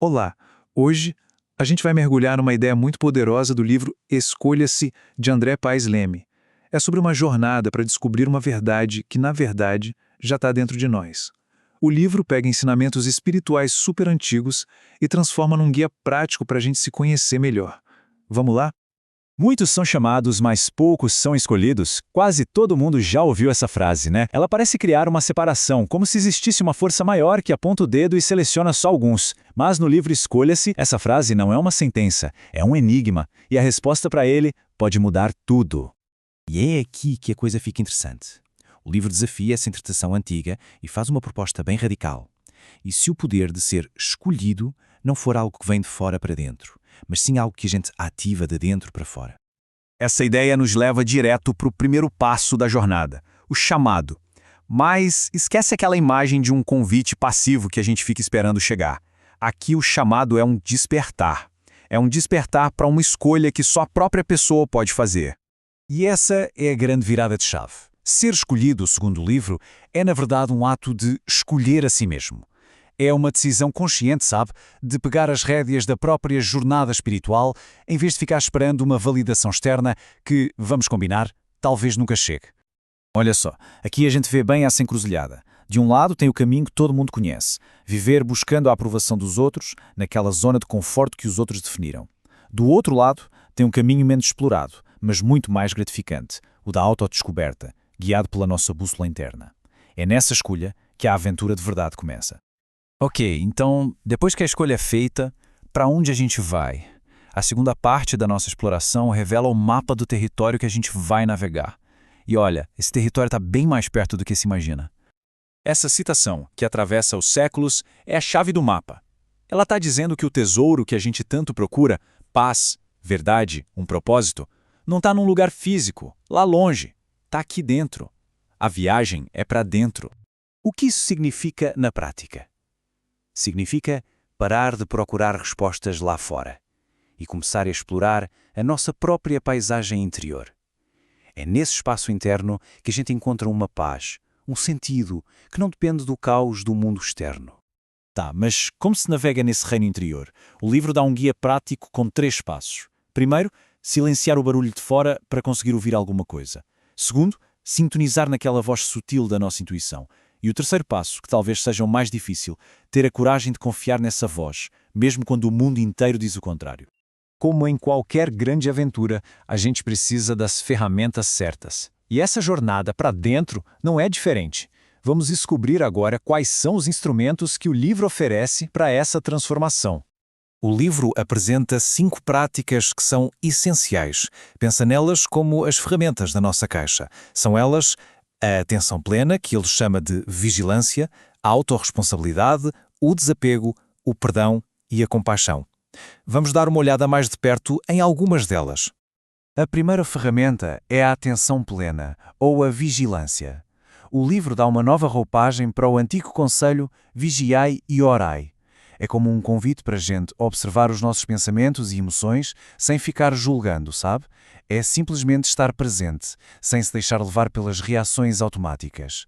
Olá! Hoje a gente vai mergulhar numa ideia muito poderosa do livro Escolha-se, de André Paes Leme. É sobre uma jornada para descobrir uma verdade que, na verdade, já está dentro de nós. O livro pega ensinamentos espirituais super antigos e transforma num guia prático para a gente se conhecer melhor. Vamos lá? Muitos são chamados, mas poucos são escolhidos. Quase todo mundo já ouviu essa frase, né? Ela parece criar uma separação, como se existisse uma força maior que aponta o dedo e seleciona só alguns. Mas no livro Escolha-se, essa frase não é uma sentença, é um enigma, e a resposta para ele pode mudar tudo. E é aqui que a coisa fica interessante. O livro desafia essa interpretação antiga e faz uma proposta bem radical. E se o poder de ser escolhido não for algo que vem de fora para dentro, mas sim algo que a gente ativa de dentro para fora? Essa ideia nos leva direto para o primeiro passo da jornada, o chamado. Mas esquece aquela imagem de um convite passivo que a gente fica esperando chegar. Aqui o chamado é um despertar. É um despertar para uma escolha que só a própria pessoa pode fazer. E essa é a grande virada de chave. Ser escolhido, segundo o livro, é na verdade um ato de escolher a si mesmo. É uma decisão consciente, sabe, de pegar as rédeas da própria jornada espiritual em vez de ficar esperando uma validação externa que, vamos combinar, talvez nunca chegue. Olha só, aqui a gente vê bem essa encruzilhada. De um lado tem o caminho que todo mundo conhece, viver buscando a aprovação dos outros, naquela zona de conforto que os outros definiram. Do outro lado tem um caminho menos explorado, mas muito mais gratificante, o da autodescoberta, guiado pela nossa bússola interna. É nessa escolha que a aventura de verdade começa. Ok, então, depois que a escolha é feita, para onde a gente vai? A segunda parte da nossa exploração revela o mapa do território que a gente vai navegar. E olha, esse território está bem mais perto do que se imagina. Essa citação, que atravessa os séculos, é a chave do mapa. Ela está dizendo que o tesouro que a gente tanto procura, paz, verdade, um propósito, não está num lugar físico, lá longe. Está aqui dentro. A viagem é para dentro. O que isso significa na prática? Significa parar de procurar respostas lá fora e começar a explorar a nossa própria paisagem interior. É nesse espaço interno que a gente encontra uma paz, um sentido que não depende do caos do mundo externo. Tá, mas como se navega nesse reino interior? O livro dá um guia prático com 3 passos. Primeiro, silenciar o barulho de fora para conseguir ouvir alguma coisa. Segundo, sintonizar naquela voz sutil da nossa intuição. E o terceiro passo, que talvez seja o mais difícil, ter a coragem de confiar nessa voz, mesmo quando o mundo inteiro diz o contrário. Como em qualquer grande aventura, a gente precisa das ferramentas certas. E essa jornada para dentro não é diferente. Vamos descobrir agora quais são os instrumentos que o livro oferece para essa transformação. O livro apresenta 5 práticas que são essenciais. Pensa nelas como as ferramentas da nossa caixa. São elas a atenção plena, que ele chama de vigilância, a autorresponsabilidade, o desapego, o perdão e a compaixão. Vamos dar uma olhada mais de perto em algumas delas. A primeira ferramenta é a atenção plena, ou a vigilância. O livro dá uma nova roupagem para o antigo conselho vigiai e orai. É como um convite para a gente observar os nossos pensamentos e emoções sem ficar julgando, sabe? É simplesmente estar presente, sem se deixar levar pelas reações automáticas.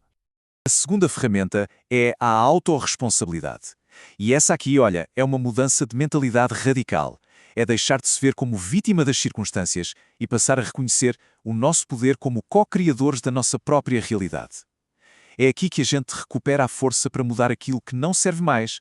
A segunda ferramenta é a autorresponsabilidade. E essa aqui, olha, é uma mudança de mentalidade radical. É deixar de se ver como vítima das circunstâncias e passar a reconhecer o nosso poder como co-criadores da nossa própria realidade. É aqui que a gente recupera a força para mudar aquilo que não serve mais.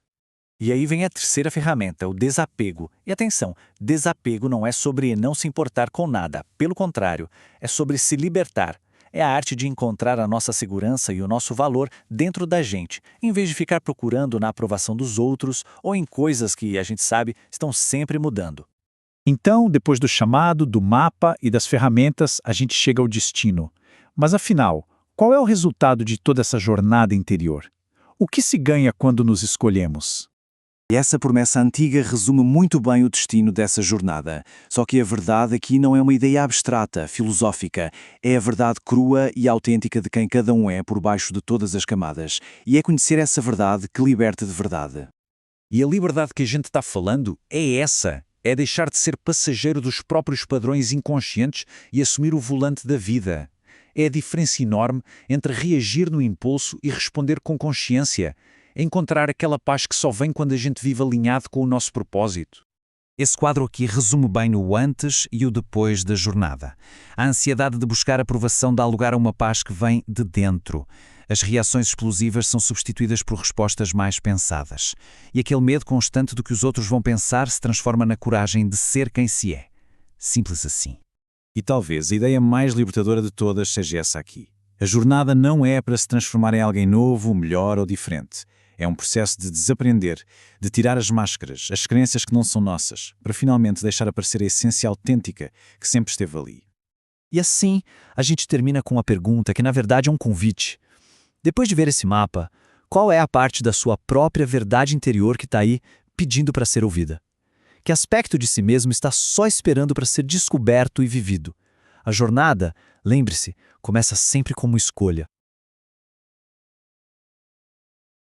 E aí vem a terceira ferramenta, o desapego. E atenção, desapego não é sobre não se importar com nada, pelo contrário, é sobre se libertar. É a arte de encontrar a nossa segurança e o nosso valor dentro da gente, em vez de ficar procurando na aprovação dos outros ou em coisas que, a gente sabe, estão sempre mudando. Então, depois do chamado, do mapa e das ferramentas, a gente chega ao destino. Mas afinal, qual é o resultado de toda essa jornada interior? O que se ganha quando nos escolhemos? E essa promessa antiga resume muito bem o destino dessa jornada. Só que a verdade aqui não é uma ideia abstrata, filosófica. É a verdade crua e autêntica de quem cada um é por baixo de todas as camadas. E é conhecer essa verdade que liberta de verdade. E a liberdade que a gente está falando é essa. É deixar de ser passageiro dos próprios padrões inconscientes e assumir o volante da vida. É a diferença enorme entre reagir no impulso e responder com consciência. é encontrar aquela paz que só vem quando a gente vive alinhado com o nosso propósito. Esse quadro aqui resume bem o antes e o depois da jornada. A ansiedade de buscar aprovação dá lugar a uma paz que vem de dentro. As reações explosivas são substituídas por respostas mais pensadas. E aquele medo constante do que os outros vão pensar se transforma na coragem de ser quem se é. Simples assim. E talvez a ideia mais libertadora de todas seja essa aqui. A jornada não é para se transformar em alguém novo, melhor ou diferente. É um processo de desaprender, de tirar as máscaras, as crenças que não são nossas, para finalmente deixar aparecer a essência autêntica que sempre esteve ali. E assim, a gente termina com uma pergunta que na verdade é um convite. Depois de ver esse mapa, qual é a parte da sua própria verdade interior que está aí pedindo para ser ouvida? Que aspecto de si mesmo está só esperando para ser descoberto e vivido? A jornada, lembre-se, começa sempre como escolha.